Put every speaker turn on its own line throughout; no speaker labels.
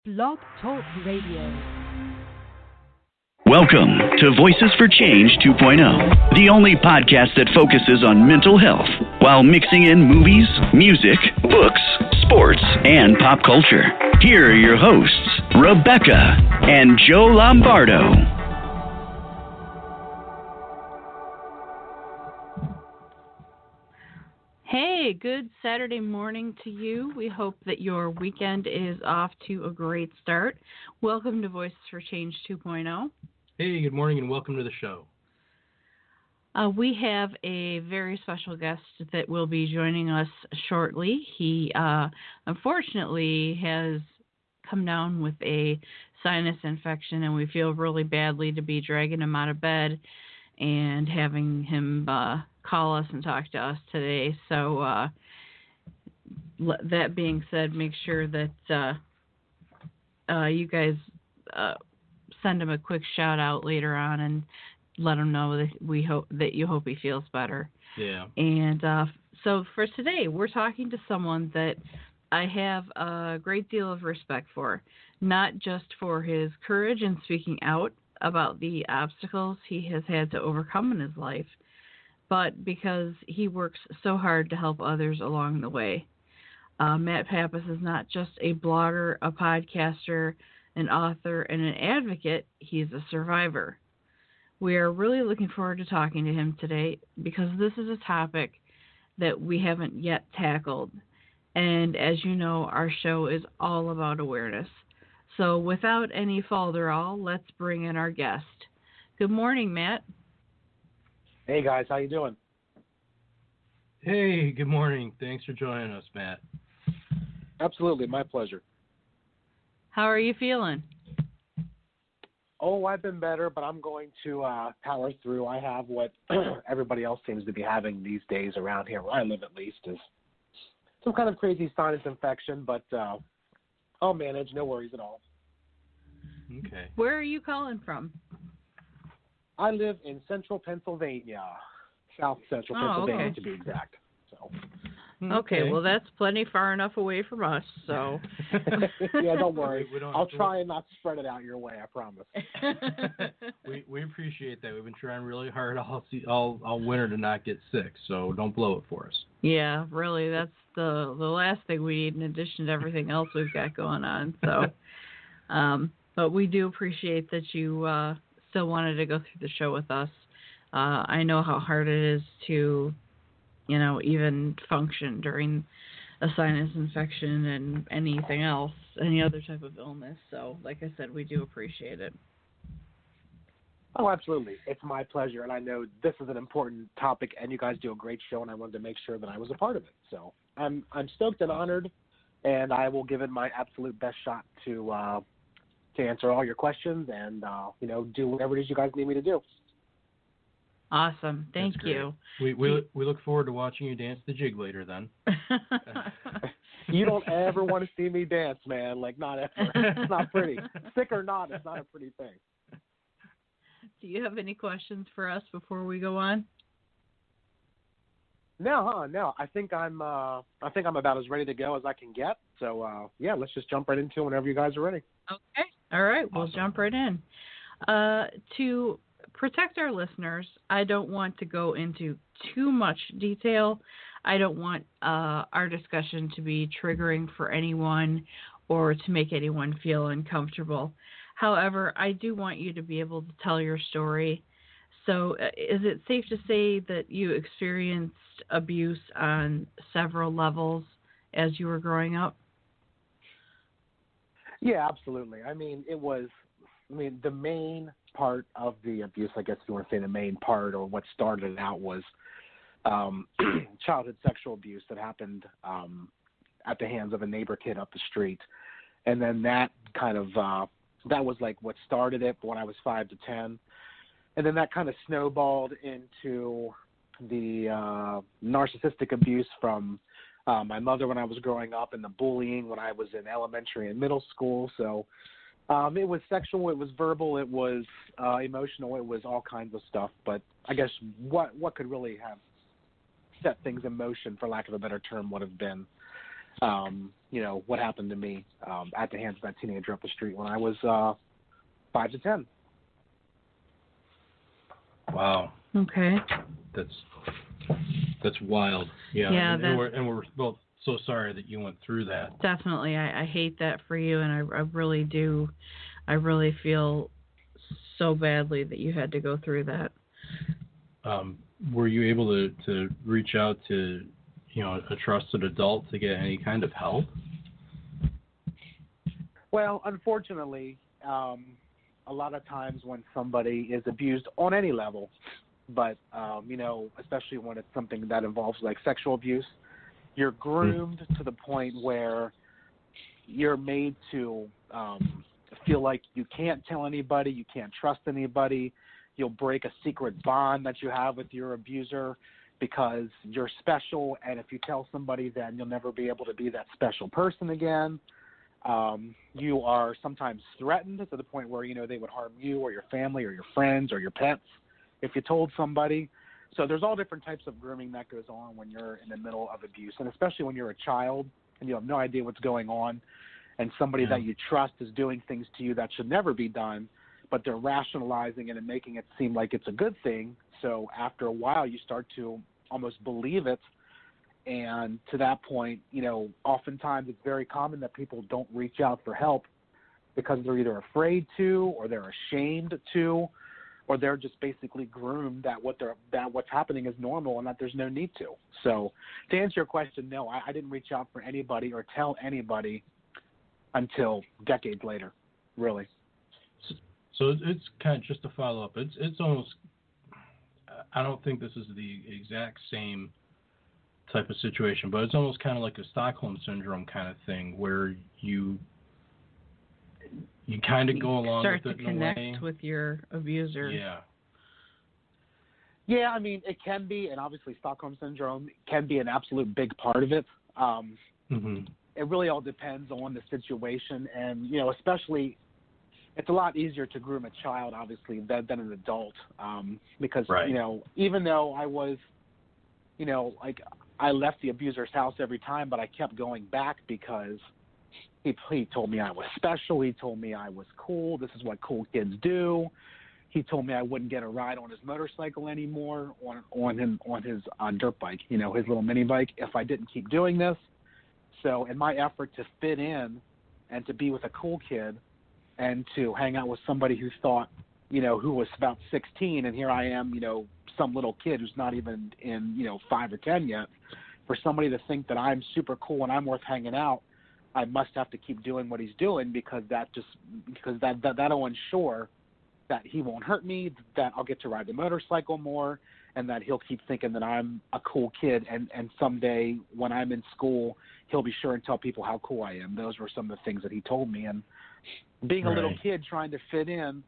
Blog Talk Radio.
Welcome to Voices for Change 2.0, the only podcast that focuses on mental health while mixing in movies, music, books, sports, and pop culture. Here are your hosts, Rebecca and Joe Lombardo.
Hey, good Saturday morning to you. We hope that your weekend is off to a great start. Welcome to Voices for Change 2.0.
Hey, good morning and welcome to the show.
We have a very special guest that will be joining us shortly. He unfortunately has come down with a sinus infection, and we feel really badly to be dragging him out of bed and having him call us and talk to us today. So that being said, make sure that you guys send him a quick shout out later on and let him know that you hope he feels better.
Yeah.
And so for today, we're talking to someone that I have a great deal of respect for, not just for his courage in speaking out about the obstacles he has had to overcome in his life, but because he works so hard to help others along the way. Matt Pappas is not just a blogger, a podcaster, an author, and an advocate. He's a survivor. We are really looking forward to talking to him today because this is a topic that we haven't yet tackled. And as you know, our show is all about awareness. So without any falderall, let's bring in our guest. Good morning, Matt.
Hey guys, how you doing?
Hey, good morning. Thanks for joining us, Matt.
Absolutely, my pleasure.
How are you feeling?
Oh, I've been better, but I'm going to power through. I have what everybody else seems to be having these days around here, where I live at least, is some kind of crazy sinus infection, but I'll manage, no worries at all.
Okay.
Where are you calling from?
I live in central Pennsylvania, south central Pennsylvania
okay.
to be exact. So.
Okay, well that's plenty far enough away from us, so.
Yeah, don't worry. I'll try
to...
and not spread it out your way, I promise.
we appreciate that. We've been trying really hard all winter to not get sick, so don't blow it for us.
Yeah, really, that's the last thing we need in addition to everything else we've got going on. So, but we do appreciate that you still wanted to go through the show with us. I know how hard it is to, even function during a sinus infection and anything else, any other type of illness. So, like I said, we do appreciate it.
Oh, absolutely. It's my pleasure, and I know this is an important topic, and you guys do a great show, and I wanted to make sure that I was a part of it. So I'm stoked and honored, and I will give it my absolute best shot to answer all your questions and, do whatever it is you guys need me to do.
Awesome. Thank you.
We look forward to watching you dance the jig later then.
You don't ever want to see me dance, man. Like, not ever. It's not pretty. Sick or not, it's not a pretty thing.
Do you have any questions for us before we go on?
No. I think I'm about as ready to go as I can get. So yeah, let's just jump right into it whenever you guys are ready.
Okay. All right.
Awesome.
We'll jump right in. To protect our listeners, I don't want to go into too much detail. I don't want our discussion to be triggering for anyone or to make anyone feel uncomfortable. However, I do want you to be able to tell your story. So is it safe to say that you experienced abuse on several levels as you were growing up?
Yeah, absolutely. The main part of the abuse, I guess if you want to say the main part or what started it out was childhood sexual abuse that happened at the hands of a neighbor kid up the street. And then that kind of, that was like what started it when I was 5 to 10. And then that kind of snowballed into the narcissistic abuse from my mother when I was growing up and the bullying when I was in elementary and middle school. So it was sexual, it was verbal, it was emotional, it was all kinds of stuff. But I guess what could really have set things in motion, for lack of a better term, would have been what happened to me at the hands of that teenager up the street when I was 5 to 10.
Wow.
Okay.
That's wild. Yeah.
Yeah,
and we're both so sorry that you went through that.
Definitely. I hate that for you, and I really do. I really feel so badly that you had to go through that.
Were you able to reach out to, a trusted adult to get any kind of help?
Well, unfortunately, a lot of times when somebody is abused on any level, but, especially when it's something that involves like sexual abuse, you're groomed to the point where you're made to feel like you can't tell anybody, you can't trust anybody. You'll break a secret bond that you have with your abuser because you're special, and if you tell somebody, then you'll never be able to be that special person again. You are sometimes threatened to the point where, they would harm you or your family or your friends or your pets if you told somebody. So there's all different types of grooming that goes on when you're in the middle of abuse, and especially when you're a child and you have no idea what's going on, and somebody that you trust is doing things to you that should never be done, but they're rationalizing it and making it seem like it's a good thing. So after a while, you start to almost believe it. And to that point, oftentimes it's very common that people don't reach out for help because they're either afraid to, or they're ashamed to, or they're just basically groomed that what's happening is normal and that there's no need to. So to answer your question, no, I didn't reach out for anybody or tell anybody until decades later, really.
So it's kind of, just to follow up, it's almost, I don't think this is the exact same type of situation, but it's almost kind of like a Stockholm syndrome kind of thing where you kind of go along with it in a way.
Start to connect with your abuser.
Yeah.
Yeah, I mean, it can be, and obviously Stockholm syndrome can be an absolute big part of it. It really all depends on the situation, and, especially it's a lot easier to groom a child, obviously, than an adult, because, even though I was, I left the abuser's house every time, but I kept going back because he told me I was special. He told me I was cool. This is what cool kids do. He told me I wouldn't get a ride on his motorcycle anymore, on his dirt bike, his little mini bike, if I didn't keep doing this. So in my effort to fit in and to be with a cool kid and to hang out with somebody who thought, who was about 16, and here I am, some little kid who's not even in, 5 or 10 yet, for somebody to think that I'm super cool and I'm worth hanging out, I must have to keep doing what he's doing because that'll ensure that he won't hurt me, that I'll get to ride the motorcycle more, and that he'll keep thinking that I'm a cool kid, and someday when I'm in school, he'll be sure and tell people how cool I am. Those were some of the things that he told me. And being a little kid trying to fit in,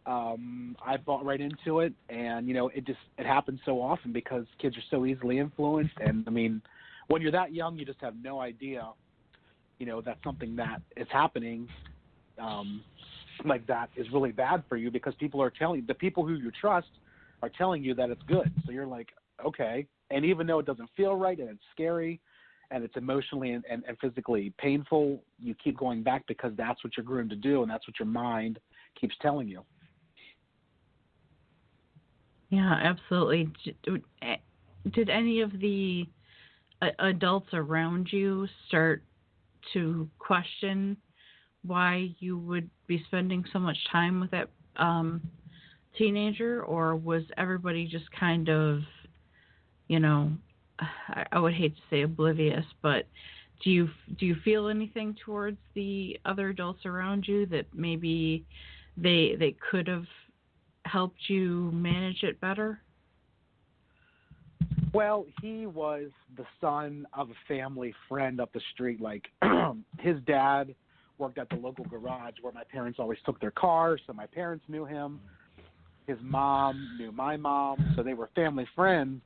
I bought right into it, and, it happens so often because kids are so easily influenced. And, I mean, when you're that young, you just have no idea, that something that is happening like that is really bad for you because the people who you trust are telling you that it's good. So you're like, okay. And even though it doesn't feel right and it's scary and it's emotionally and physically painful, you keep going back because that's what you're groomed to do and that's what your mind keeps telling you.
Yeah, absolutely. Did any of the adults around you start to question why you would be spending so much time with that teenager, or was everybody just kind of, I would hate to say oblivious, but do you feel anything towards the other adults around you that maybe they could have helped you manage it better?
Well, he was the son of a family friend up the street. Like, his dad worked at the local garage where my parents always took their cars, so my parents knew him. His mom knew my mom, so they were family friends.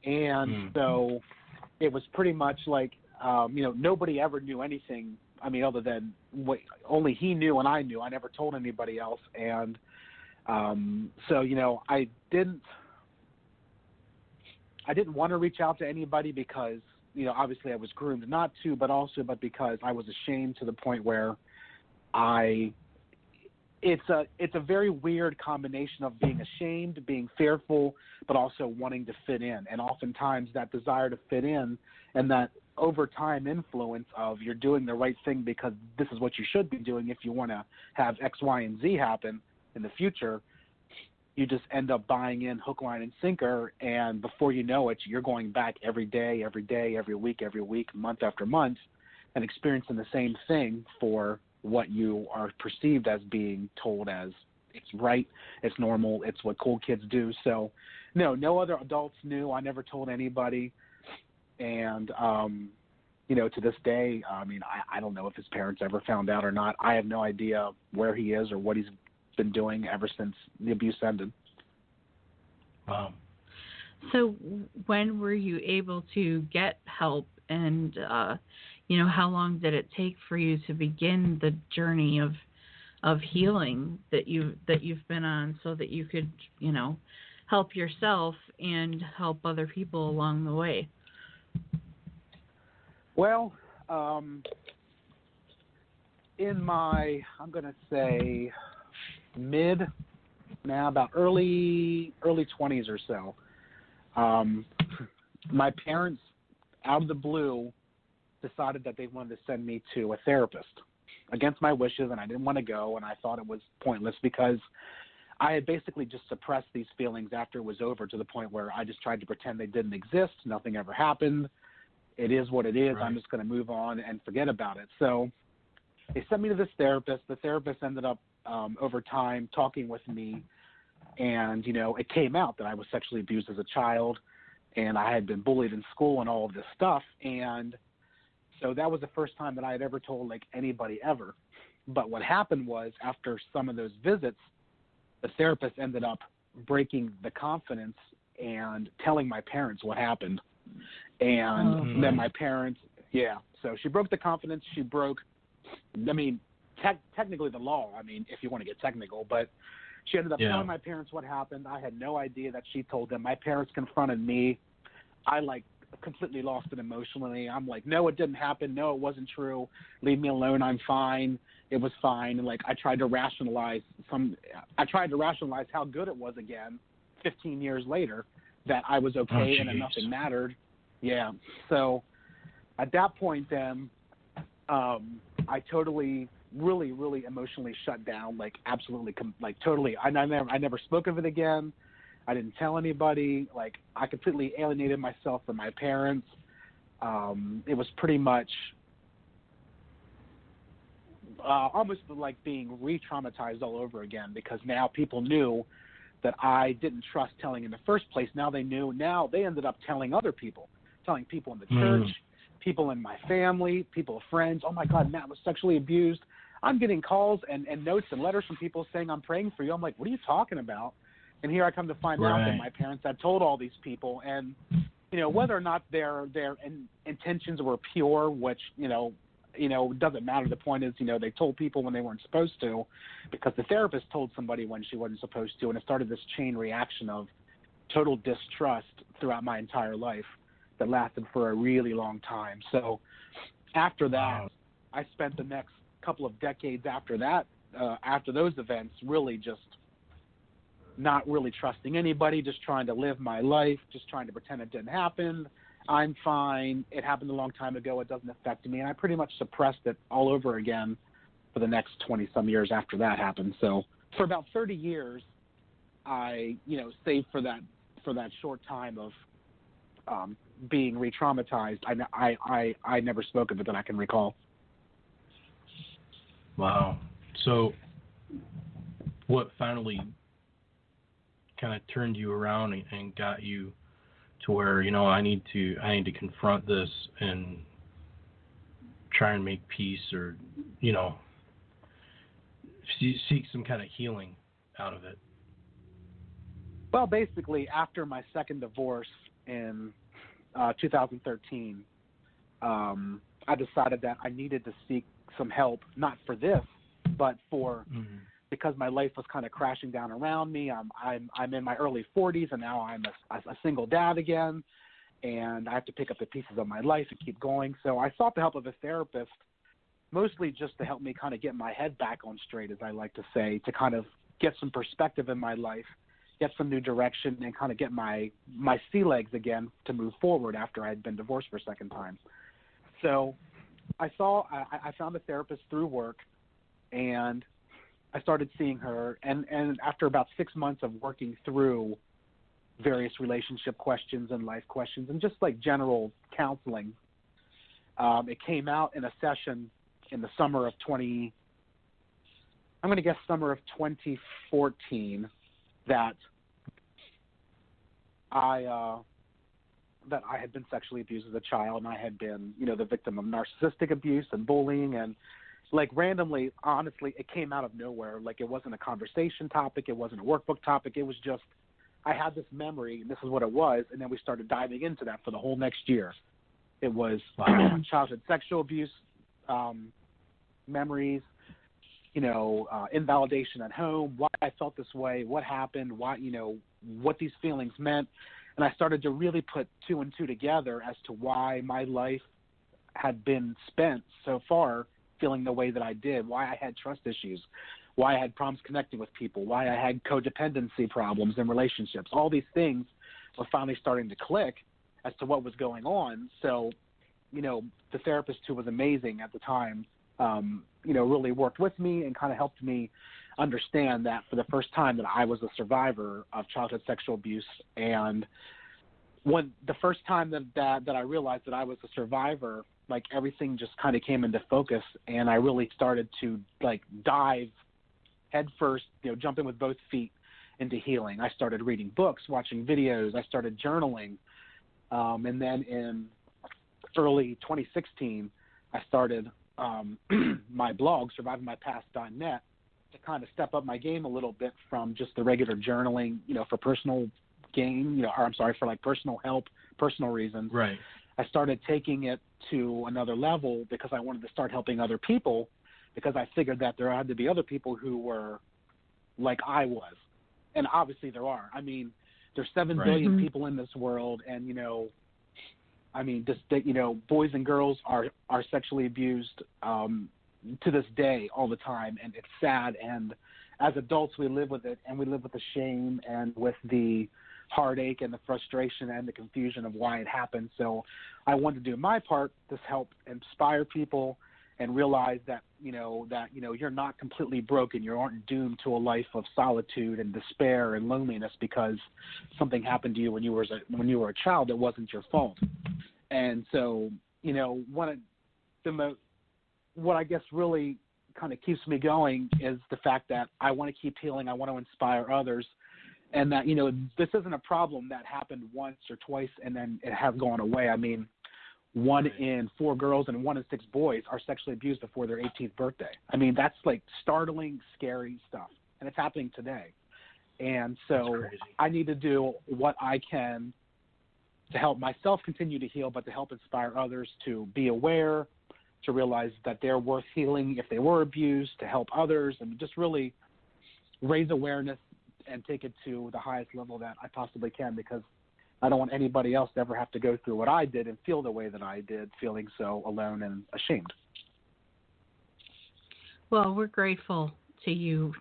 And so it was pretty much like, nobody ever knew anything, other than what only he knew and I knew. I never told anybody else. And so, I didn't want to reach out to anybody because, obviously I was groomed not to, but because I was ashamed to the point where it's a very weird combination of being ashamed, being fearful, but also wanting to fit in. And oftentimes that desire to fit in and that over time influence of you're doing the right thing because this is what you should be doing if you want to have X, Y, and Z happen in the future, you just end up buying in hook, line, and sinker, and before you know it, you're going back every day, every week, month after month, and experiencing the same thing for what you are perceived as being told as it's right, it's normal, it's what cool kids do. So, no other adults knew. I never told anybody. And, to this day, I don't know if his parents ever found out or not. I have no idea where he is or what he's been doing ever since the abuse ended.
Wow.
So when were you able to get help, and how long did it take for you to begin the journey of healing that you've been on, so that you could help yourself and help other people along the way?
Well, in my, I'm going to say about early 20s or so, my parents, out of the blue, decided that they wanted to send me to a therapist against my wishes, and I didn't want to go, and I thought it was pointless because I had basically just suppressed these feelings after it was over to the point where I just tried to pretend they didn't exist. Nothing ever happened. It is what it is. Right. I'm just going to move on and forget about it. So they sent me to this therapist. The therapist ended up over time talking with me, and it came out that I was sexually abused as a child, and I had been bullied in school and all of this stuff. And so that was the first time that I had ever told anybody ever. But what happened was, after some of those visits, the therapist ended up breaking the confidence and telling my parents what happened. And then my parents, so she broke the confidence. She broke, technically the law, if you want to get technical, but she ended up telling my parents what happened. I had no idea that she told them. My parents confronted me. I completely lost it emotionally. I'm like, no, it didn't happen. No, it wasn't true. Leave me alone. I'm fine. It was fine. And I tried to rationalize how good it was again 15 years later, that I was okay and that nothing mattered. Yeah. So at that point then, I totally, really, really emotionally shut down, absolutely, totally. I never spoke of it again. I didn't tell anybody. I completely alienated myself from my parents. It was pretty much almost like being re-traumatized all over again, because now people knew that I didn't trust telling in the first place. Now they knew. Now they ended up telling other people, telling people in the church, people in my family, friends. Oh, my God, Matt was sexually abused. I'm getting calls and notes and letters from people saying I'm praying for you. I'm like, what are you talking about? And here I come to find out that my parents had told all these people. And, whether or not their intentions were pure, which, doesn't matter. The point is, they told people when they weren't supposed to, because the therapist told somebody when she wasn't supposed to. And it started this chain reaction of total distrust throughout my entire life that lasted for a really long time. So after that, I spent the next couple of decades after that, after those events, really just not really trusting anybody, just trying to live my life, just trying to pretend it didn't happen. I'm fine. It happened a long time ago. It doesn't affect me. And I pretty much suppressed it all over again for the next 20-some years after that happened. So for about 30 years, I, saved for that short time of being re-traumatized. I never spoke of it that I can recall.
Wow. So what finally kind of turned you around and got you to where, I need to confront this and try and make peace, or, seek some kind of healing out of it?
Well, basically, after my second divorce in 2013, I decided that I needed to seek some help, not for this, but for because my life was kind of crashing down around me. I'm in my early 40s, and now I'm a single dad again, and I have to pick up the pieces of my life and keep going. So I sought the help of a therapist, mostly just to help me kind of get my head back on straight, as I like to say, to kind of get some perspective in my life, get some new direction, and kind of get my sea legs again to move forward after I had been divorced for a second time. So I found a therapist through work, and I started seeing her, and after about 6 months of working through various relationship questions and life questions and just like general counseling, it came out in a session in the summer of 2014 that I had been sexually abused as a child, and I had been, the victim of narcissistic abuse and bullying, and like randomly, honestly, it came out of nowhere. Like it wasn't a conversation topic, it wasn't a workbook topic, it was just I had this memory, and this is what it was, and then we started diving into that for the whole next year. It was childhood sexual abuse, memories, invalidation at home, why I felt this way, what happened, why, what these feelings meant. And I started to really put two and two together as to why my life had been spent so far feeling the way that I did, why I had trust issues, why I had problems connecting with people, why I had codependency problems in relationships. All these things were finally starting to click as to what was going on. So, the therapist, who was amazing at the time, really worked with me and kind of helped me understand that for the first time that I was a survivor of childhood sexual abuse. And when the first time that I realized that I was a survivor, like everything just kind of came into focus, and I really started to like dive head first, jump in with both feet into healing. I started reading books, watching videos. I started journaling. And then in early 2016, I started my blog, survivingmypast.net, to kind of step up my game a little bit from just the regular journaling, for personal gain, for like personal help, personal reasons.
Right.
I started taking it to another level because I wanted to start helping other people, because I figured that there had to be other people who were like I was. And obviously there are. I mean, there's 7 billion people in this world, and, boys and girls are sexually abused to this day all the time, and it's sad. And as adults, we live with it, and we live with the shame and with the heartache and the frustration and the confusion of why it happened. So I wanted to do my part to help inspire people and realize that you're not completely broken. You aren't doomed to a life of solitude and despair and loneliness because something happened to you when you were a child that wasn't your fault. And so, what I guess really kind of keeps me going is the fact that I want to keep healing. I want to inspire others. And that, this isn't a problem that happened once or twice and then it has gone away. I mean, 1 in 4 girls and 1 in 6 boys are sexually abused before their 18th birthday. I mean, that's like startling, scary stuff. And it's happening today. And so I need to do what I can to help myself continue to heal, but to help inspire others to be aware, to realize that they're worth healing if they were abused, to help others, and just really raise awareness and take it to the highest level that I possibly can, because I don't want anybody else to ever have to go through what I did and feel the way that I did, feeling so alone and ashamed.
Well, we're grateful to you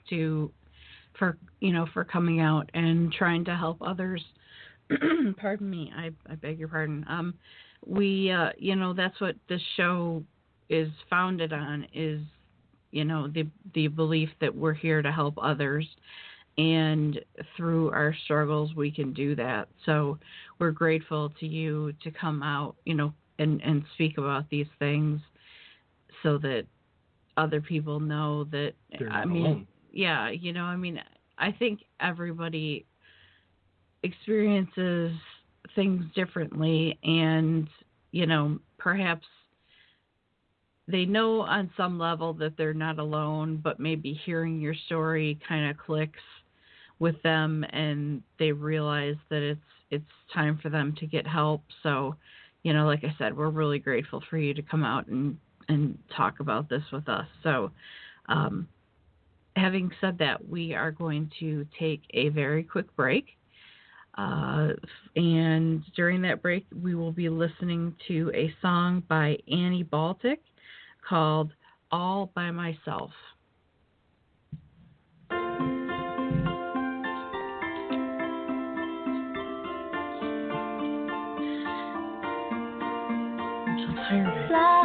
for coming out and trying to help others. Pardon me, I beg your pardon. That's what this show is founded on, is the belief that we're here to help others. And through our struggles, we can do that. So we're grateful to you to come out, and speak about these things so that other people know that,
alone.
Yeah, I think everybody experiences things differently, and, perhaps they know on some level that they're not alone, but maybe hearing your story kind of clicks with them, and they realize that it's time for them to get help. So, like I said, we're really grateful for you to come out and talk about this with us. So, having said that, we are going to take a very quick break. And during that break, we will be listening to a song by Annie Baltic called All by Myself.
La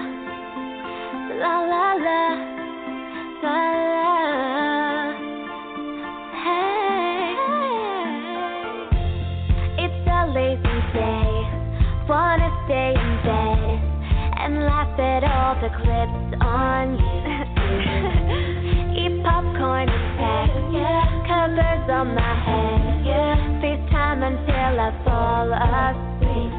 la la la la la. Hey, it's a lazy day. Wanna stay in bed and laugh at all the clips on YouTube. Eat popcorn and peck covers on my head. FaceTime until I fall asleep.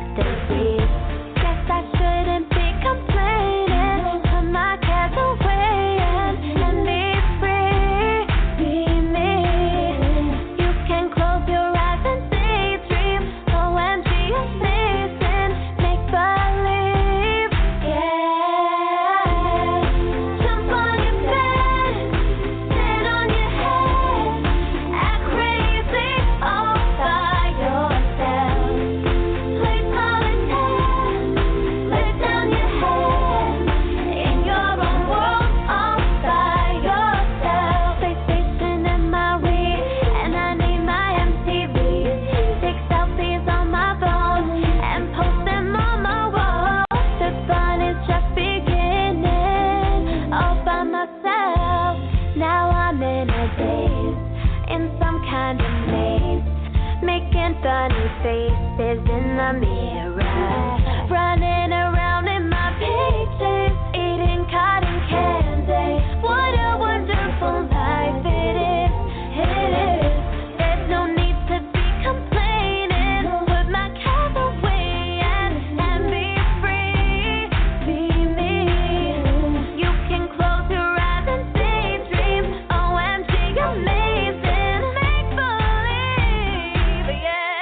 I shouldn't be complaining. Put my cares away and be free. Be me. You can close your eyes and daydream. OMG, amazing. Make believe. Yeah. Jump on your bed. Sit on your head. Act crazy all by yourself. Play solitaire. Funny faces in the mirror, running around in my PJs, eating cotton candy. What a wonderful life it is, it is. There's no need to be complaining. Put my cares away and be free. Be me. You can close your eyes and daydream. OMG, amazing. Make believe, yeah.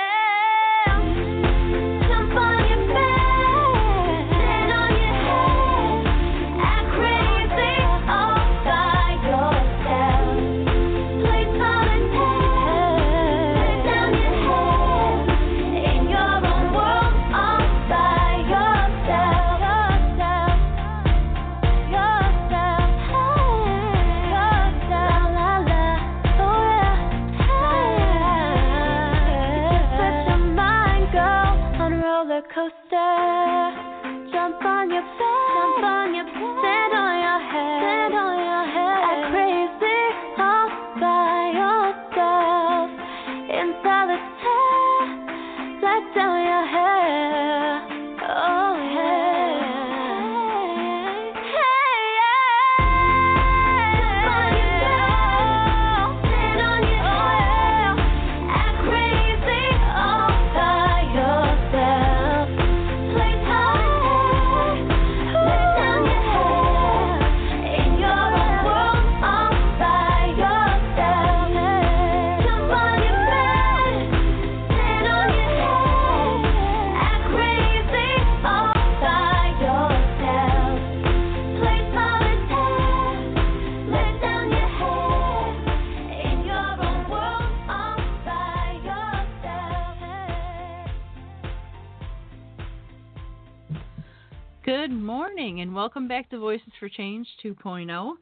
Good morning and welcome back to Voices for Change 2.0.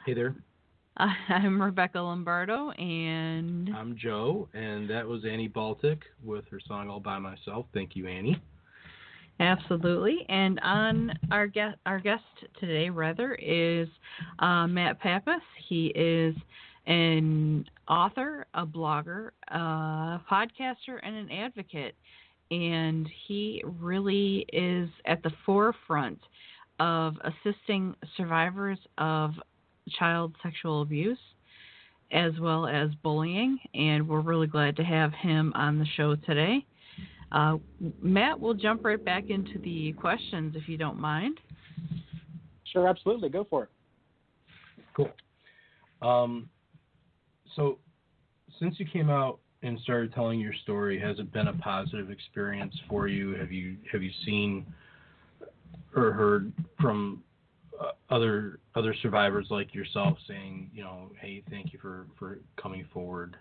Hey there.
I'm Rebecca Lombardo and
I'm Joe, and that was Annie Baltic with her song All By Myself. Thank you, Annie.
Absolutely. And on our guest today, is Matt Pappas. He is an author, a blogger, a podcaster, and an advocate. And he really is at the forefront of assisting survivors of child sexual abuse as well as bullying. And we're really glad to have him on the show today. Matt, we'll jump right back into the questions if you don't mind.
Sure, absolutely. Go for it.
Cool. So since you came out and started telling your story, has it been a positive experience for you? Have you seen or heard from other survivors like yourself saying, hey, thank you for coming forward,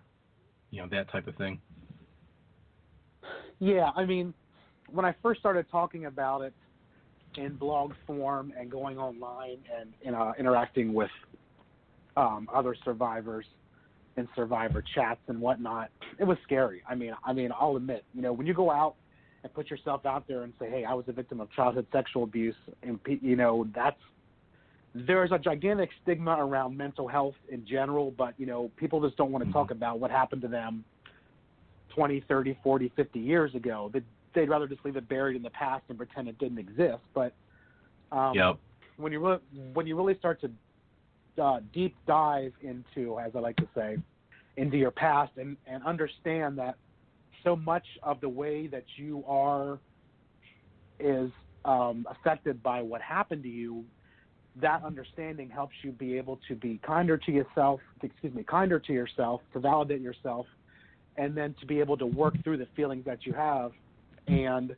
that type of thing?
Yeah, I mean, when I first started talking about it in blog form and going online and interacting with other survivors in survivor chats and whatnot, it was scary. I mean, I'll admit, when you go out and put yourself out there and say, hey, I was a victim of childhood sexual abuse, and there's a gigantic stigma around mental health in general, but people just don't want to talk about what happened to them 20, 30, 40, 50 years ago. They'd rather just leave it buried in the past and pretend it didn't exist. But when you really start to deep dive into, as I like to say, into your past and understand that so much of the way that you are is affected by what happened to you, that understanding helps you be able to be kinder to yourself, to validate yourself, and then to be able to work through the feelings that you have. And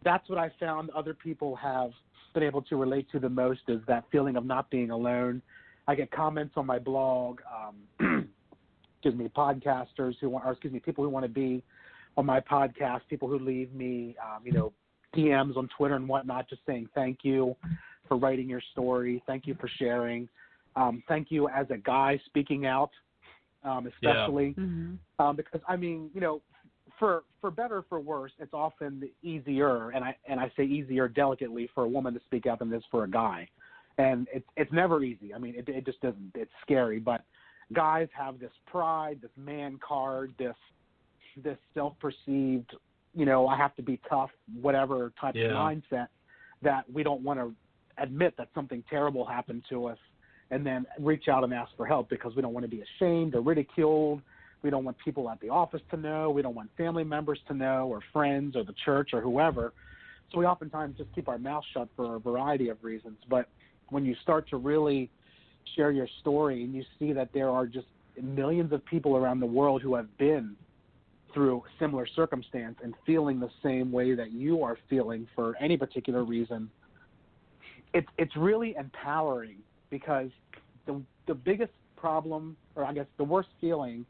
that's what I found other people have been able to relate to the most, is that feeling of not being alone. I get comments on my blog, podcasters people who want to be on my podcast, people who leave me, DMs on Twitter and whatnot, just saying thank you for writing your story, thank you for sharing, thank you as a guy speaking out, especially because for better or for worse, it's often easier, and I say easier delicately, for a woman to speak out than it is for a guy. And it's never easy. I mean, it just doesn't. It's scary. But guys have this pride, this man card, this self-perceived, I have to be tough, whatever type of mindset, that we don't want to admit that something terrible happened to us and then reach out and ask for help, because we don't want to be ashamed or ridiculed. We don't want people at the office to know. We don't want family members to know, or friends, or the church, or whoever. So we oftentimes just keep our mouth shut for a variety of reasons. But when you start to really share your story and you see that there are just millions of people around the world who have been through a similar circumstance and feeling the same way that you are feeling for any particular reason, it's really empowering, because the biggest problem, or I guess the worst feeling,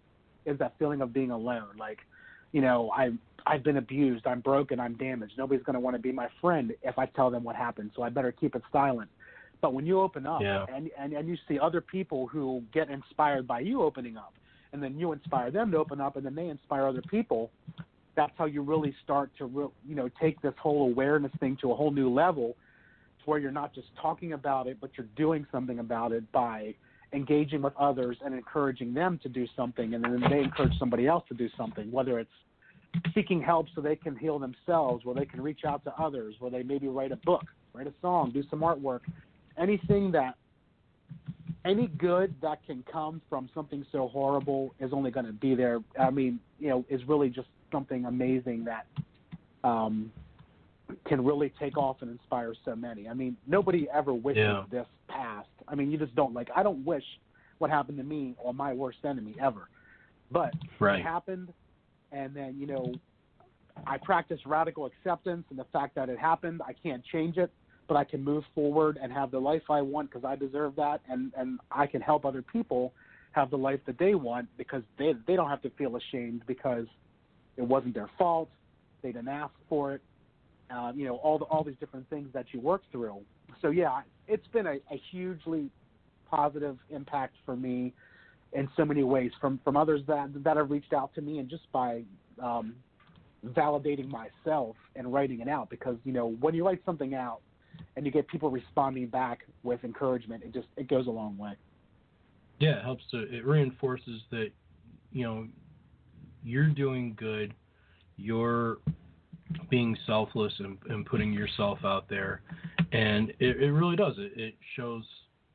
is that feeling of being alone. Like, I've been abused, I'm broken, I'm damaged. Nobody's going to want to be my friend if I tell them what happened, so I better keep it silent. But when you open up and you see other people who get inspired by you opening up, and then you inspire them to open up, and then they inspire other people, that's how you really start to take this whole awareness thing to a whole new level, to where you're not just talking about it, but you're doing something about it by engaging with others and encouraging them to do something, and then they encourage somebody else to do something, whether it's seeking help so they can heal themselves, where they can reach out to others, where they maybe write a book, write a song, do some artwork. Any good that can come from something so horrible is only going to be there. I mean, is really just something amazing that can really take off and inspire so many. I mean, nobody ever wishes this past. I mean, you just don't. I don't wish what happened to me or my worst enemy ever. But it happened, and then, I practice radical acceptance, and the fact that it happened, I can't change it, but I can move forward and have the life I want, because I deserve that, and I can help other people have the life that they want, because they don't have to feel ashamed because it wasn't their fault, they didn't ask for it, all these different things that you work through. So it's been a hugely positive impact for me in so many ways, from others that have reached out to me, and just by validating myself and writing it out, because when you write something out and you get people responding back with encouragement, it goes a long way.
Yeah, it reinforces that, you're doing good, you're being selfless and putting yourself out there. And it really does. It shows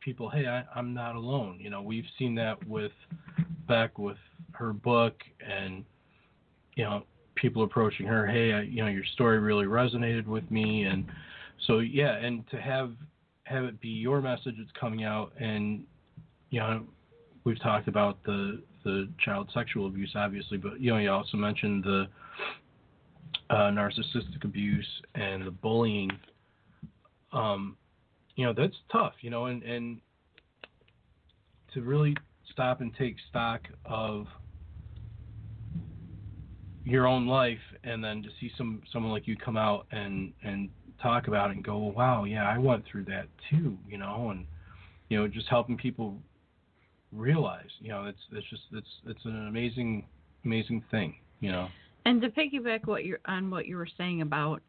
people, hey, I'm not alone. We've seen that with Beck, with her book, and, people approaching her, hey, your story really resonated with me. And so, and to have it be your message that's coming out, and, we've talked about the child sexual abuse, obviously, but, you also mentioned the narcissistic abuse and the bullying. That's tough, and to really stop and take stock of your own life, and then to see someone like you come out and talk about it and go, wow, yeah, I went through that too, and just helping people realize, it's an amazing thing,
And to piggyback what you were saying about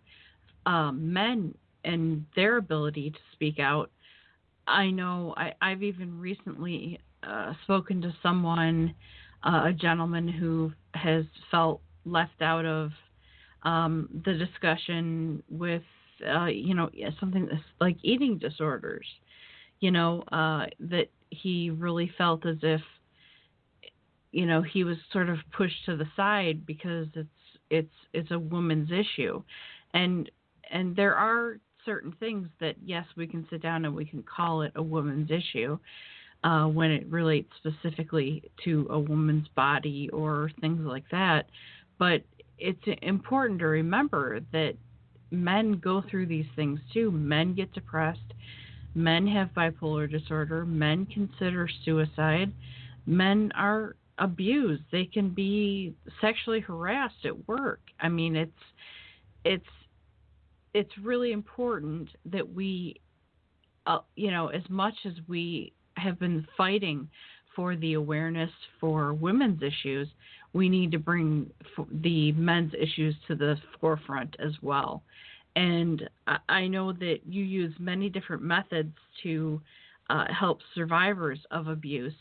men and their ability to speak out, I know I've even recently spoken to someone, a gentleman who has felt left out of the discussion with, something like eating disorders, that he really felt as if, he was sort of pushed to the side because it's a woman's issue. And there are certain things that, yes, we can sit down and we can call it a woman's issue when it relates specifically to a woman's body or things like that. But it's important to remember that men go through these things too. Men get depressed. Men have bipolar disorder. Men consider suicide. Men are abused. They can be sexually harassed at work. I mean, it's really important that we, as much as we have been fighting for the awareness for women's issues, we need to bring the men's issues to the forefront as well. And I know that you use many different methods to help survivors of abuse.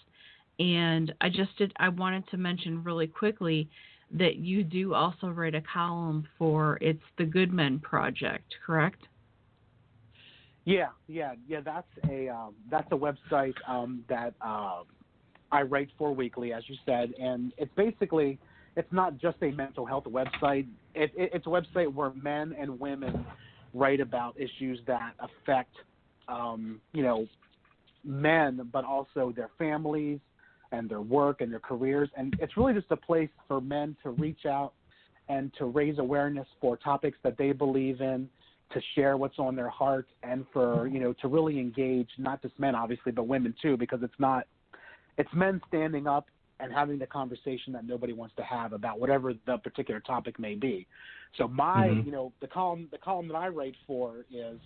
And I wanted to mention really quickly that you do also write a column for it's the Good Men Project, correct?
Yeah. That's a website that I write for weekly, as you said, and it's not just a mental health website. It's a website where men and women write about issues that affect, men, but also their families and their work and their careers. And it's really just a place for men to reach out and to raise awareness for topics that they believe in, to share what's on their heart, and for, to really engage, not just men, obviously, but women too, because it's men standing up and having the conversation that nobody wants to have about whatever the particular topic may be. So the column that I write for is,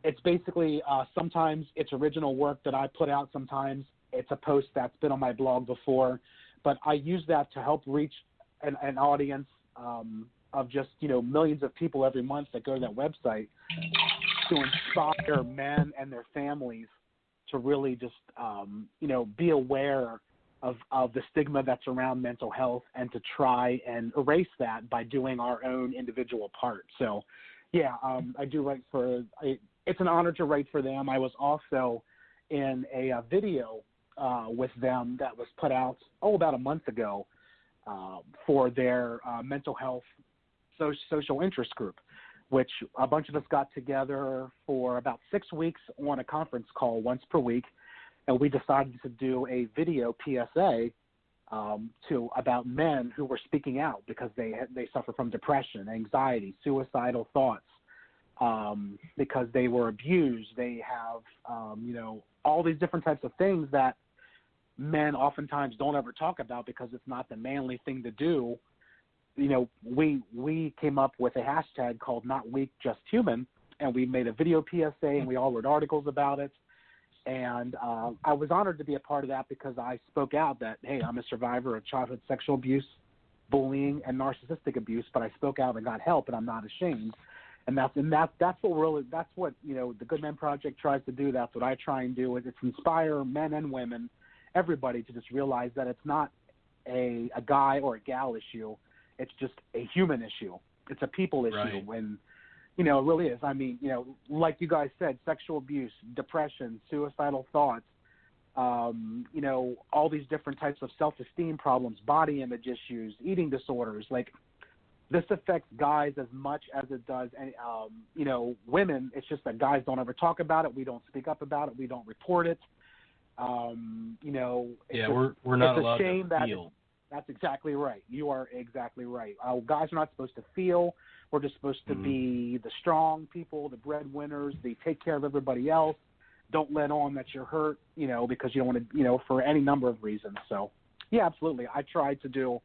it's basically sometimes it's original work that I put out. Sometimes it's a post that's been on my blog before, but I use that to help reach an audience of just, millions of people every month that go to that website, to inspire men and their families to really just, be aware of the stigma that's around mental health, and to try and erase that by doing our own individual part. So, yeah, I do write for it's an honor to write for them. I was also in a video with them that was put out, about a month ago, for their mental health social interest group, which a bunch of us got together for about 6 weeks on a conference call once per week, and we decided to do a video PSA about men who were speaking out because they suffer from depression, anxiety, suicidal thoughts, because they were abused. They have, all these different types of things that men oftentimes don't ever talk about because it's not the manly thing to do. We came up with a hashtag called Not Weak, Just Human, and we made a video PSA, and we all wrote articles about it. And I was honored to be a part of that because I spoke out that, hey, I'm a survivor of childhood sexual abuse, bullying, and narcissistic abuse, but I spoke out and got help, and I'm not ashamed. And that's what the Good Men Project tries to do. That's what I try and do. Is it's inspire men and women, everybody, to just realize that it's not a guy or a gal issue. It's just a human issue. It's a people issue.
Right.
When, it really is. I mean, like you guys said, sexual abuse, depression, suicidal thoughts, all these different types of self-esteem problems, body image issues, eating disorders. Like, this affects guys as much as it does, women. It's just that guys don't ever talk about it. We don't speak up about it. We don't report it.
We're not allowed to feel.
That's exactly right. You are exactly right. Guys are not supposed to feel. We're just supposed to be the strong people, the breadwinners. They take care of everybody else. Don't let on that you're hurt, because you don't want to, for any number of reasons. So, Yeah, absolutely. I try to do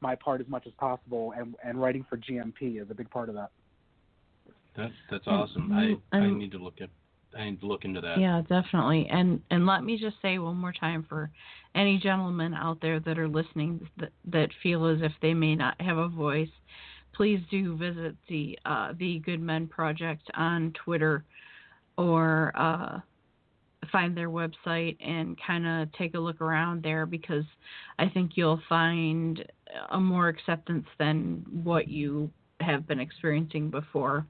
my part as much as possible, and writing for GMP is a big part of that.
That's awesome. I need to look into that.
Yeah, definitely. And let me just say one more time for any gentlemen out there that are listening that feel as if they may not have a voice, please do visit the Good Men Project on Twitter, or find their website and kind of take a look around there, because I think you'll find a more acceptance than what you have been experiencing before.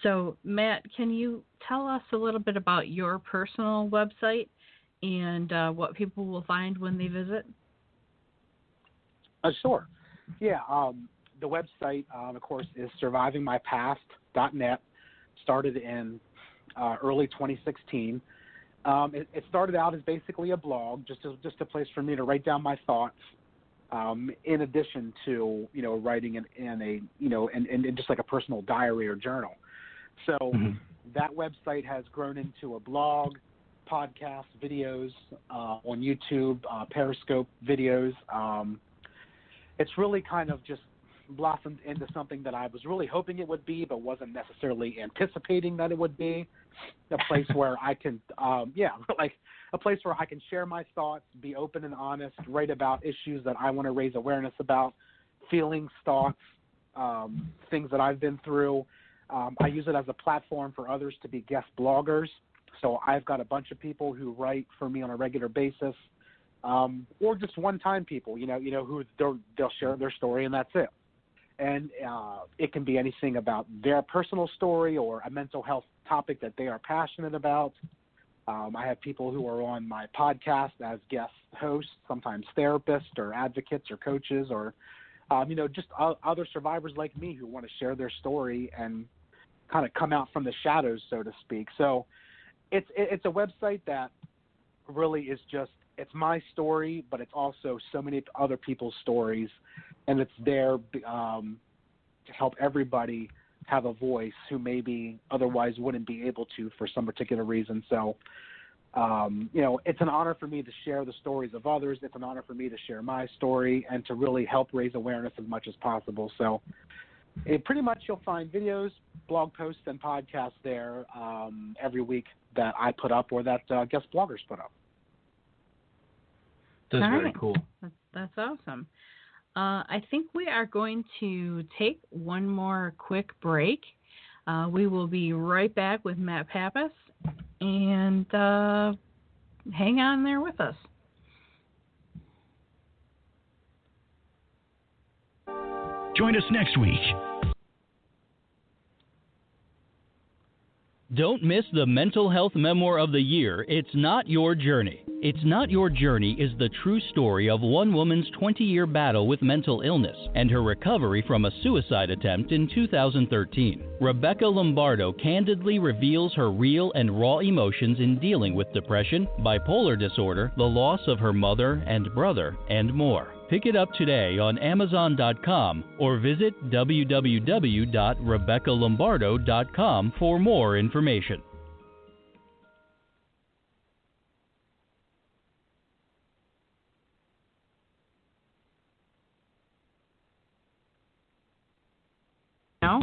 So, Matt, can you tell us a little bit about your personal website and what people will find when they visit?
Sure. Yeah, the website, of course, is survivingmypast.net. Started in early 2016. It started out as basically a blog, just a place for me to write down my thoughts, in addition to writing in just like a personal diary or journal. So that website has grown into a blog, podcast, videos on YouTube, Periscope videos. It's really kind of just blossomed into something that I was really hoping it would be, but wasn't necessarily anticipating that it would be. A place where I can, a place where I can share my thoughts, be open and honest, write about issues that I want to raise awareness about, feelings, thoughts, things that I've been through. I use it as a platform for others to be guest bloggers. So I've got a bunch of people who write for me on a regular basis, or just one-time people, who they'll share their story and that's it. And it can be anything about their personal story or a mental health topic that they are passionate about. I have people who are on my podcast as guest hosts, sometimes therapists or advocates or coaches, or just other survivors like me who want to share their story and kind of come out from the shadows, so to speak. So it's a website that really is just, it's my story, but it's also so many other people's stories, and it's there to help everybody have a voice who maybe otherwise wouldn't be able to for some particular reason. So, it's an honor for me to share the stories of others. It's an honor for me to share my story and to really help raise awareness as much as possible. So pretty much you'll find videos, blog posts, and podcasts there every week that I put up or that guest bloggers put up.
That's very cool.
That's awesome. I think we are going to take one more quick break. We will be right back with Matt Pappas, and hang on there with us.
Join us next week.
Don't miss the Mental Health Memoir of the Year, It's Not Your Journey. It's Not Your Journey is the true story of one woman's 20-year battle with mental illness and her recovery from a suicide attempt in 2013. Rebecca Lombardo candidly reveals her real and raw emotions in dealing with depression, bipolar disorder, the loss of her mother and brother, and more. Pick it up today on Amazon.com or visit www.RebeccaLombardo.com for more information.
Now,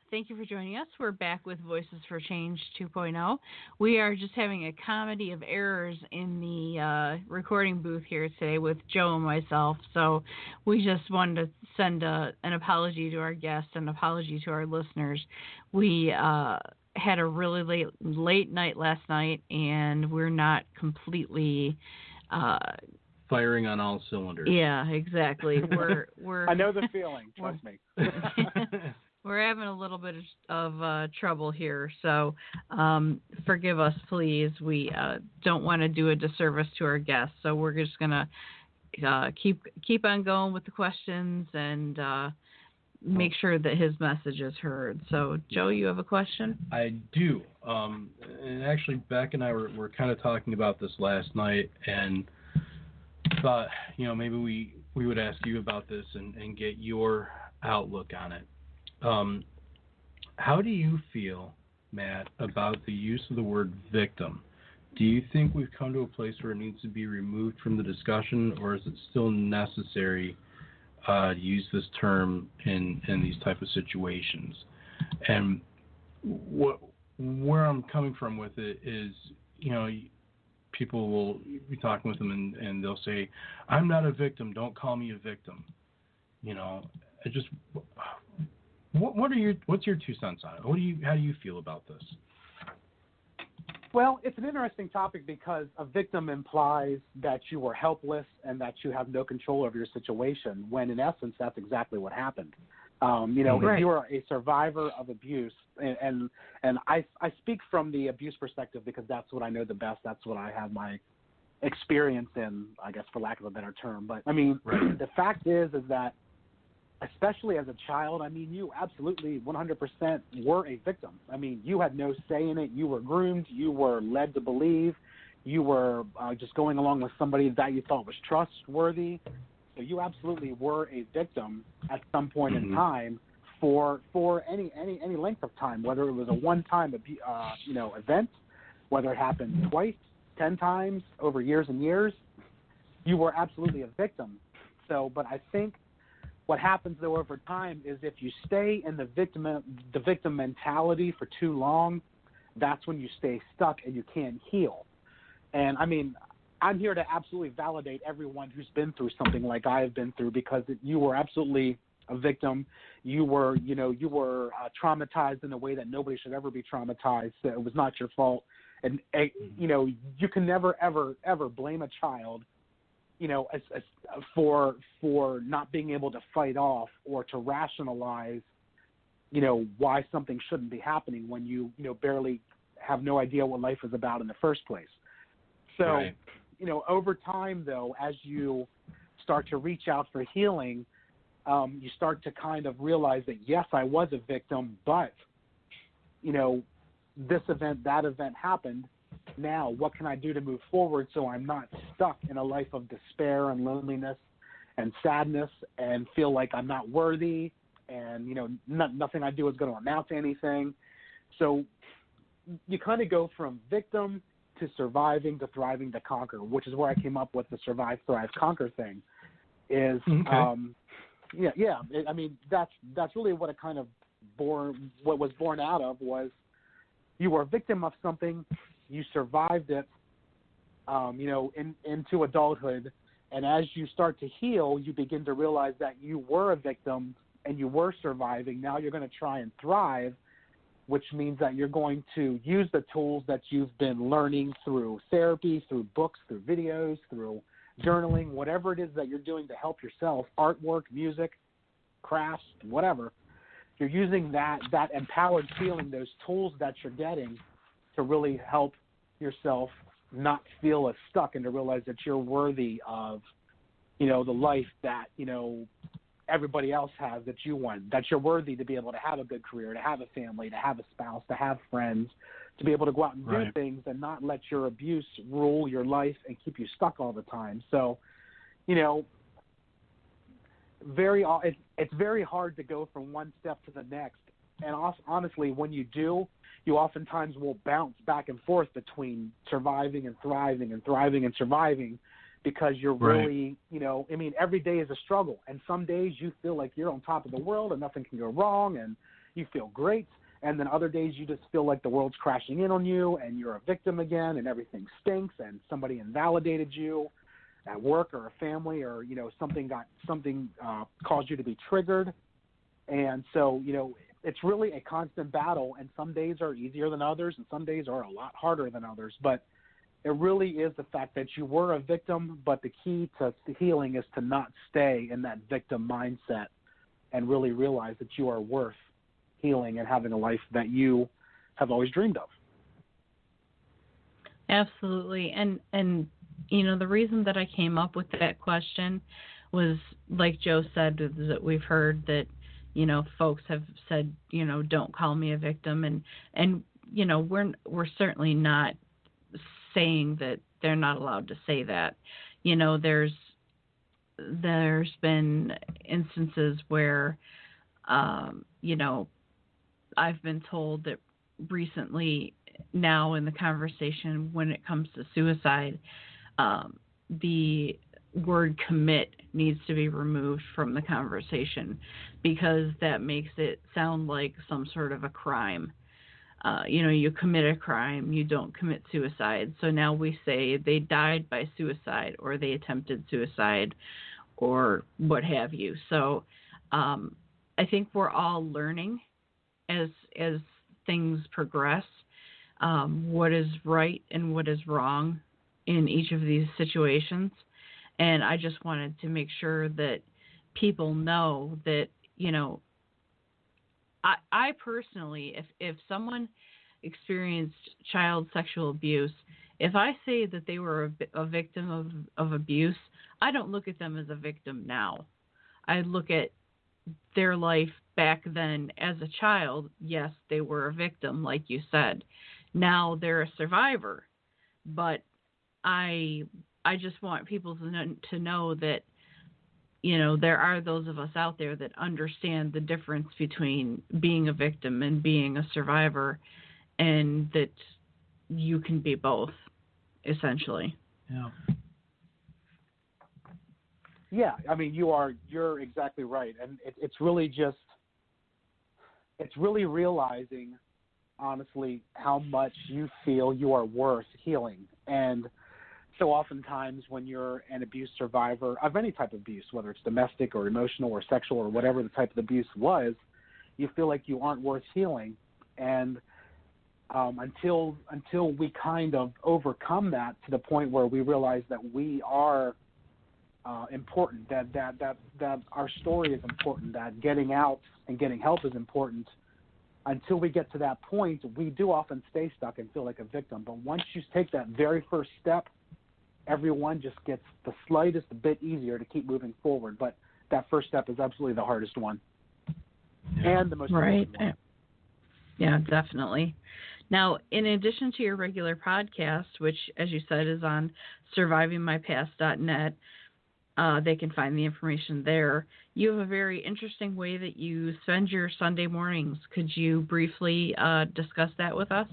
thank you for joining us. We're back with Voices for Change 2.0. We are just having a comedy of errors in the recording booth here today with Joe and myself. So we just wanted to send an apology to our guests, an apology to our listeners. We had a really late night last night, and we're not completely
firing on all cylinders.
Yeah, exactly. We're
I know the feeling. Trust me.
We're having a little bit of trouble here, so forgive us, please. We don't want to do a disservice to our guests, so we're just gonna keep on going with the questions and make sure that his message is heard. So, Joe, you have a question?
I do. And actually, Beck and I were kind of talking about this last night, and thought, maybe we would ask you about this and get your outlook on it. How do you feel, Matt, about the use of the word victim Do you think we've come to a place where it needs to be removed from the discussion, or is it still necessary to use this term in these type of situations? And where I'm coming from with it is, people will be talking with them and they'll say, "I'm not a victim. Don't call me a victim." What's your 2 cents on it? How do you feel about this?
Well, it's an interesting topic because a victim implies that you were helpless and that you have no control over your situation, when in essence that's exactly what happened. If you are a survivor of abuse, and I speak from the abuse perspective because that's what I know the best. That's what I have my experience in, I guess, for lack of a better term. But I mean, the fact is that, especially as a child, I mean, you absolutely 100% were a victim. I mean, you had no say in it. You were groomed. You were led to believe. You were just going along with somebody that you thought was trustworthy. So you absolutely were a victim at some point in time for any length of time, whether it was a one-time event, whether it happened twice, 10 times, over years and years. You were absolutely a victim. So, but I think what happens, though, over time is if you stay in the victim mentality for too long, that's when you stay stuck and you can't heal. And, I mean, I'm here to absolutely validate everyone who's been through something like I have been through, because you were absolutely a victim. You were traumatized in a way that nobody should ever be traumatized. So it was not your fault. And, you can never, ever, ever blame a child for not being able to fight off or to rationalize, why something shouldn't be happening when you barely have no idea what life is about in the first place. So, over time, though, as you start to reach out for healing, you start to kind of realize that, yes, I was a victim, but, this event, that event happened. Now, what can I do to move forward so I'm not stuck in a life of despair and loneliness and sadness and feel like I'm not worthy and, nothing I do is going to amount to anything. So you kind of go from victim to surviving to thriving to conquer, which is where I came up with the survive, thrive, conquer thing. Is that's really what it kind of was born out of. Was you were a victim of something, you survived it, into adulthood, and as you start to heal, you begin to realize that you were a victim and you were surviving. Now you're going to try and thrive, which means that you're going to use the tools that you've been learning through therapy, through books, through videos, through journaling, whatever it is that you're doing to help yourself, artwork, music, crafts, whatever. You're using that empowered feeling, those tools that you're getting, to really help yourself not feel as stuck and to realize that you're worthy of, the life that, everybody else has that you want, that you're worthy to be able to have a good career, to have a family, to have a spouse, to have friends, to be able to go out and do things and not let your abuse rule your life and keep you stuck all the time. So, it's very hard to go from one step to the next. And honestly, when you do, you oftentimes will bounce back and forth between surviving and thriving and thriving and surviving, because you're really, every day is a struggle. And some days you feel like you're on top of the world and nothing can go wrong and you feel great. And then other days you just feel like the world's crashing in on you and you're a victim again and everything stinks and somebody invalidated you at work or a family, or, something caused you to be triggered. And so, it's really a constant battle, and some days are easier than others and some days are a lot harder than others. But it really is the fact that you were a victim, but the key to healing is to not stay in that victim mindset and really realize that you are worth healing and having a life that you have always dreamed of.
Absolutely. And the reason that I came up with that question was, like Joe said, that we've heard that, folks have said, don't call me a victim. And we're certainly not saying that they're not allowed to say that. There's been instances where, I've been told that recently now in the conversation when it comes to suicide, the word commit needs to be removed from the conversation because that makes it sound like some sort of a crime. You commit a crime, you don't commit suicide. So now we say they died by suicide or they attempted suicide or what have you. So I think we're all learning as things progress what is right and what is wrong in each of these situations. And I just wanted to make sure that people know that, I personally, if someone experienced child sexual abuse, if I say that they were a victim of abuse, I don't look at them as a victim now. I look at their life back then as a child. Yes, they were a victim, like you said. Now they're a survivor. But I just want people to know that, there are those of us out there that understand the difference between being a victim and being a survivor, and that you can be both, essentially.
Yeah.
Yeah, I mean, you're exactly right. And it's really realizing, honestly, how much you feel you are worth healing. And so oftentimes when you're an abuse survivor of any type of abuse, whether it's domestic or emotional or sexual or whatever the type of abuse was, you feel like you aren't worth healing. And until we kind of overcome that to the point where we realize that we are important, that our story is important, that getting out and getting help is important, until we get to that point, we do often stay stuck and feel like a victim. But once you take that very first step, everyone just gets the slightest bit easier to keep moving forward. But that first step is absolutely the hardest one. Yeah. And the most important one.
Yeah, definitely. Now, in addition to your regular podcast, which, as you said, is on survivingmypast.net, they can find the information there. You have a very interesting way that you spend your Sunday mornings. Could you briefly discuss that with us?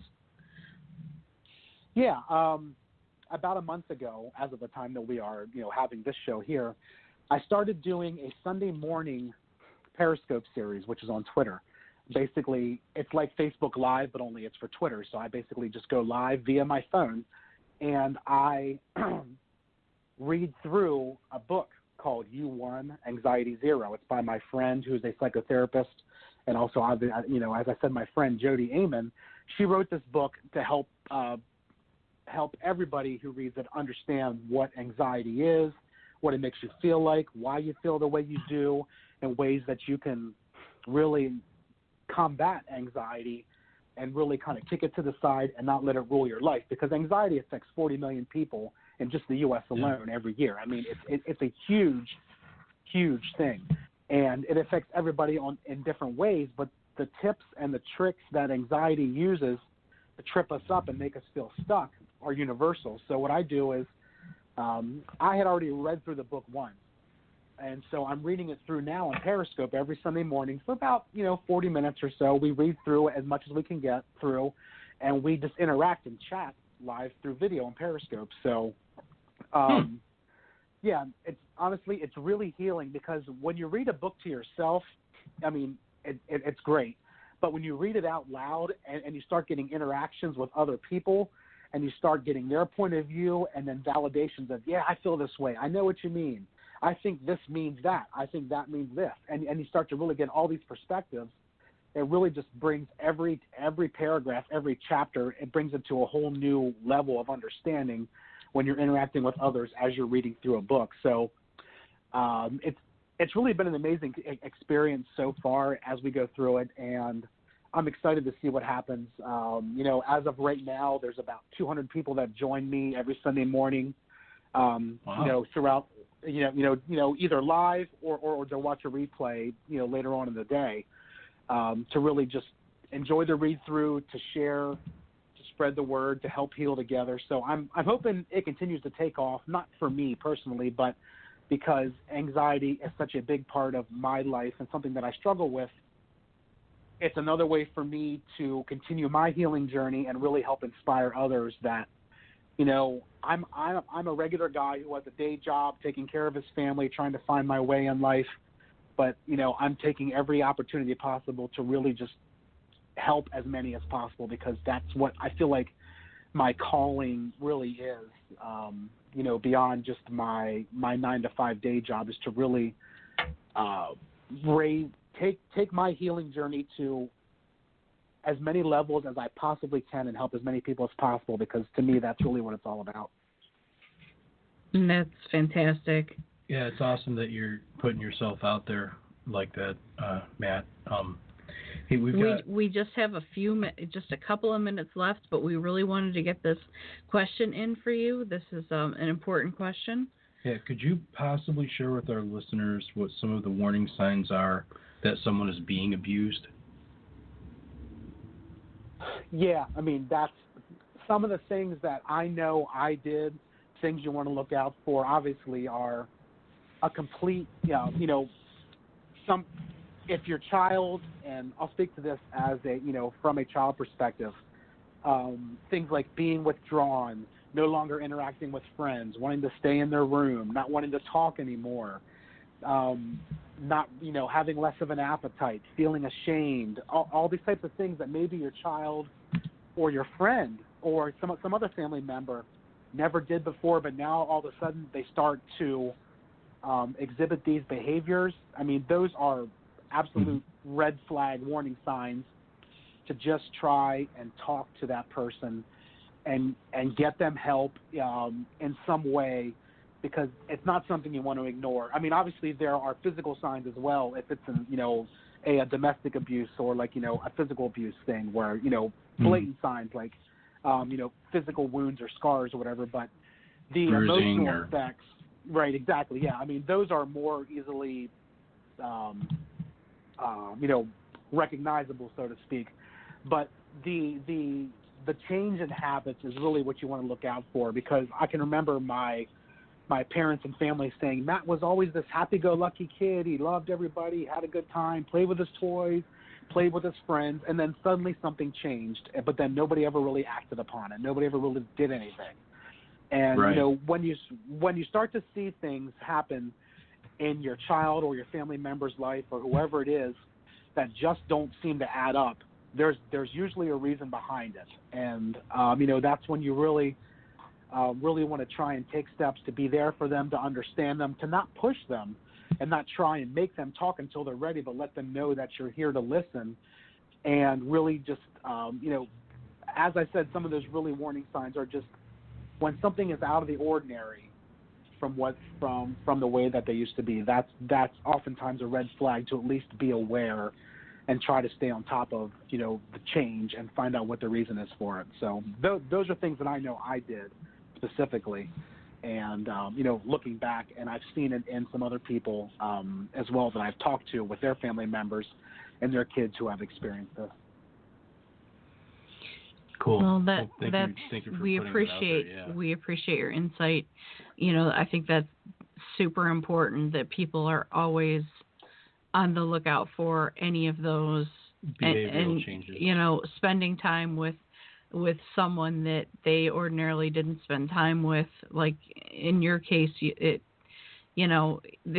Yeah. About a month ago, as of the time that we are, having this show here, I started doing a Sunday morning Periscope series, which is on Twitter. Basically, it's like Facebook Live, but only it's for Twitter. So I basically just go live via my phone, and I read through a book called You Won, Anxiety Zero. It's by my friend who's a psychotherapist, and also, as I said, my friend Jody Amon. She wrote this book to help everybody who reads it understand what anxiety is, what it makes you feel like, why you feel the way you do, and ways that you can really combat anxiety and really kind of kick it to the side and not let it rule your life, because anxiety affects 40 million people in just the U.S. alone every year. I mean, it's a huge, huge thing, and it affects everybody in different ways, but the tips and the tricks that anxiety uses to trip us up and make us feel stuck are universal. So what I do is I had already read through the book once, and so I'm reading it through now on Periscope every Sunday morning for about 40 minutes or so. We read through as much as we can get through, and we just interact and chat live through video on Periscope. So yeah, it's really healing, because when you read a book to yourself, I mean, it's great. But when you read it out loud and you start getting interactions with other people, and you start getting their point of view, and then validations of, yeah, I feel this way. I know what you mean. I think this means that. I think that means this. And you start to really get all these perspectives. It really just brings every paragraph, every chapter, it brings it to a whole new level of understanding when you're interacting with others as you're reading through a book. So it's really been an amazing experience so far as we go through it, and I'm excited to see what happens. As of right now, there's about 200 people that join me every Sunday morning. Wow. Throughout, either live or they'll watch a replay, later on in the day, to really just enjoy the read through, to share, to spread the word, to help heal together. So I'm hoping it continues to take off, not for me personally, but because anxiety is such a big part of my life and something that I struggle with. it's another way for me to continue my healing journey and really help inspire others that, you know, I'm a regular guy who has a day job, taking care of his family, trying to find my way in life. But, you know, I'm taking every opportunity possible to really just help as many as possible, because that's what I feel like my calling really is. You know, beyond just my 9-to-5 day job, is to really take my healing journey to as many levels as I possibly can and help as many people as possible, because to me that's really what it's all about.
And that's fantastic.
Yeah, it's awesome that you're putting yourself out there like that, Matt. Hey,
we just have just a couple of minutes left, but we really wanted to get this question in for you. This is an important question.
Yeah, could you possibly share with our listeners what some of the warning signs are that someone is being abused?
Yeah, I mean, that's some of the things that I know I did. Things you want to look out for, obviously, are a complete, if your child, and I'll speak to this as from a child perspective, things like being withdrawn, no longer interacting with friends, wanting to stay in their room, not wanting to talk anymore, not, having less of an appetite, feeling ashamed, all these types of things that maybe your child or your friend or some other family member never did before, but now all of a sudden they start to exhibit these behaviors. I mean, those are absolute red flag warning signs to just try and talk to that person and get them help in some way, because it's not something you want to ignore. I mean, obviously there are physical signs as well, if it's a domestic abuse or a physical abuse thing where, blatant signs like, physical wounds or scars or whatever, but the
bruising
emotional effects, right, exactly, yeah. I mean, those are more easily, recognizable, so to speak. But the change in habits is really what you want to look out for, because I can remember my parents and family saying Matt was always this happy-go-lucky kid. He loved everybody, had a good time, played with his toys, played with his friends, and then suddenly something changed, but then nobody ever really acted upon it. Nobody ever really did anything. And,
right.
When you start to see things happen in your child or your family member's life or whoever it is that just don't seem to add up, there's usually a reason behind it. And, that's when you really want to try and take steps to be there for them, to understand them, to not push them and not try and make them talk until they're ready, but let them know that you're here to listen. And really just, as I said, some of those really warning signs are just when something is out of the ordinary from the way that they used to be. That's oftentimes a red flag to at least be aware and try to stay on top of, the change and find out what the reason is for it. So those are things that I know I did specifically. And, looking back, and I've seen it in some other people as well that I've talked to with their family members and their kids who have experienced this.
Cool.
Well,
thank you for
we
putting
appreciate
it out there, yeah.
we appreciate your insight. I think that's super important that people are always on the lookout for any of those
behavioral changes.
Spending time with someone that they ordinarily didn't spend time with. Like in your case, they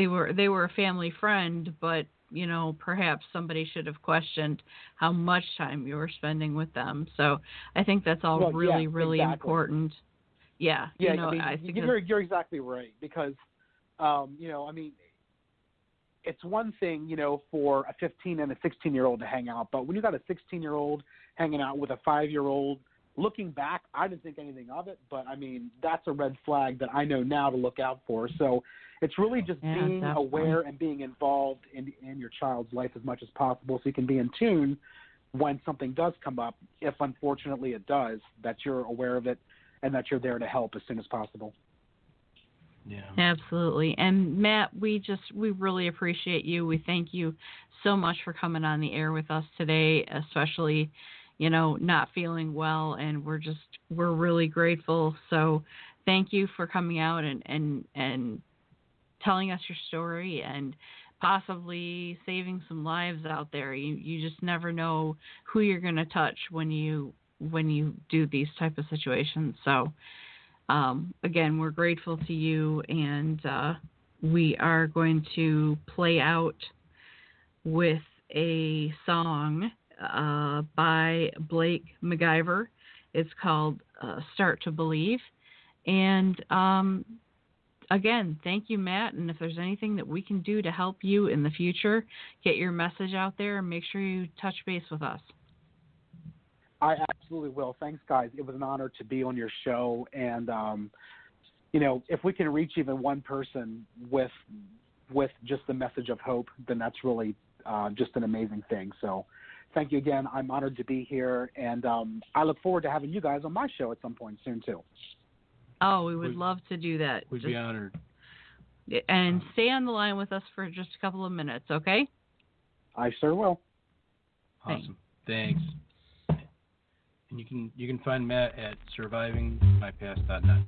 were a family friend, but perhaps somebody should have questioned how much time you were spending with them. So I think that's all really exactly. Important. Yeah.
I think you're exactly right, because, it's one thing, for a 15 and a 16-year-old to hang out, but when you got a 16-year-old hanging out with a 5-year-old, looking back, I didn't think anything of it, but that's a red flag that I know now to look out for. So it's really just being aware and being involved in your child's life as much as possible, so you can be in tune when something does come up, if unfortunately it does, that you're aware of it and that you're there to help as soon as possible.
Yeah.
Absolutely. And Matt, we really appreciate you. We thank you so much for coming on the air with us today, especially, not feeling well, and we're really grateful. So thank you for coming out and telling us your story and possibly saving some lives out there. You just never know who you're going to touch when you do these type of situations. So again, we're grateful to you, and we are going to play out with a song by Blake MacGyver. It's called Start to Believe. And again, thank you, Matt. And if there's anything that we can do to help you in the future, get your message out there, and make sure you touch base with us.
I absolutely will. Thanks, guys. It was an honor to be on your show. And, if we can reach even one person with just the message of hope, then that's really just an amazing thing. So thank you again. I'm honored to be here. And I look forward to having you guys on my show at some point soon, too.
Oh, we would love to do that.
We'd be honored.
And stay on the line with us for just a couple of minutes, okay?
I sure will.
Awesome. Thanks. And you can find Matt at survivingmypast.net.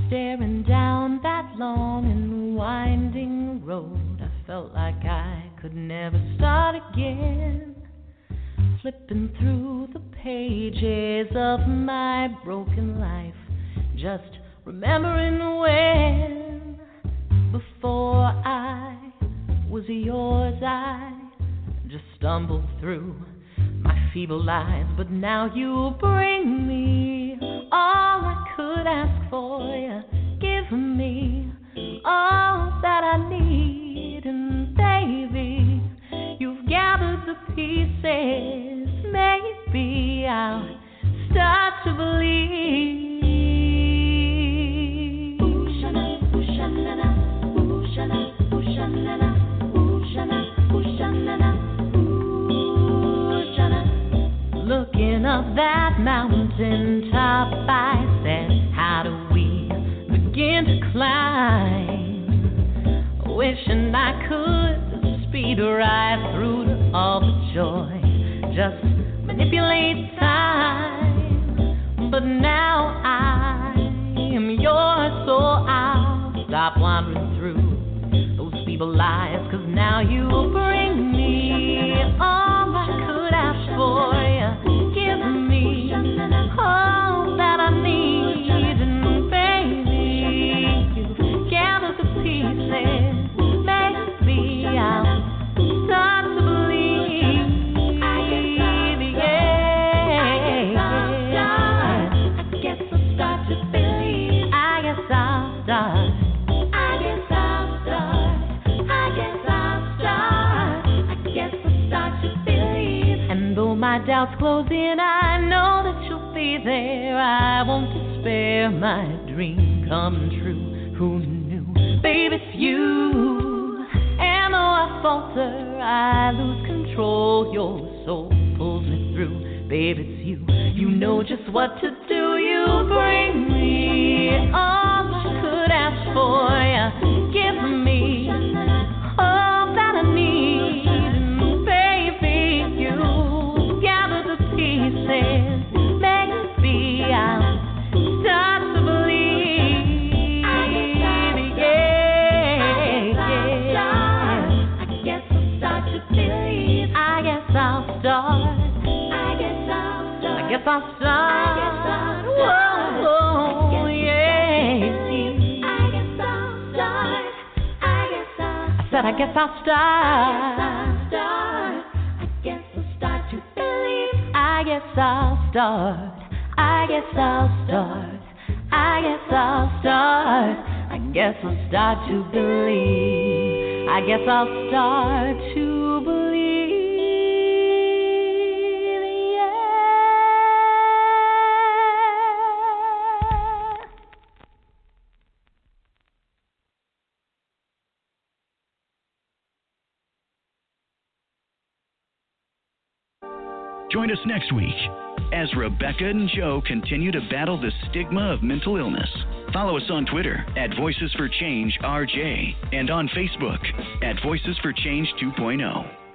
Staring down that long and winding road, I felt like I could never start again. Flipping through the pages of my broken life, just remembering when before I was yours, I just stumbled through my feeble lives, but now you bring me all I could ask for. You give me all that I need, and baby, you've gathered the pieces. Maybe I'll start to believe. Ooh, shana, ooh, shana, ooh, shana, ooh, shana, ooh, shana, ooh, shana, ooh, shana. Looking up that mountain top, I said, how do we begin to climb? Wishing I could speed right through to all the joy, just manipulate time. But now I am yours, so I'll stop wandering through those feeble lies, 'cause now you bring me all I could ask for. You give me all that I need, and baby, you gather the pieces. Maybe I'll start to believe. I guess I'll start to believe. I guess I'll start. I guess I'll start. I guess I'll start. I guess I'll start to believe. And though my doubts close in, I know that you'll be there. I won't despair, my dream come true. Who knew? Baby, it's you. And though I falter, I lose control. Your soul pulls me through. Baby, it's you. You know just what to do. You bring me all I could ask for. You give me all that I need. And baby, you gather the pieces. Maybe I'll start to believe. I guess I'll start to believe. I guess I'll start. I guess I'll start. Whoa, yeah. I guess I'll start. I said I guess I'll start. I guess I'll start to believe. I guess I'll start. I guess I'll start. I guess I'll start. I guess I'll start to believe. I guess I'll start to believe.
Join us next week as Rebecca and Joe continue to battle the stigma of mental illness. Follow us on Twitter at Voices for Change RJ and on Facebook at Voices for Change 2.0.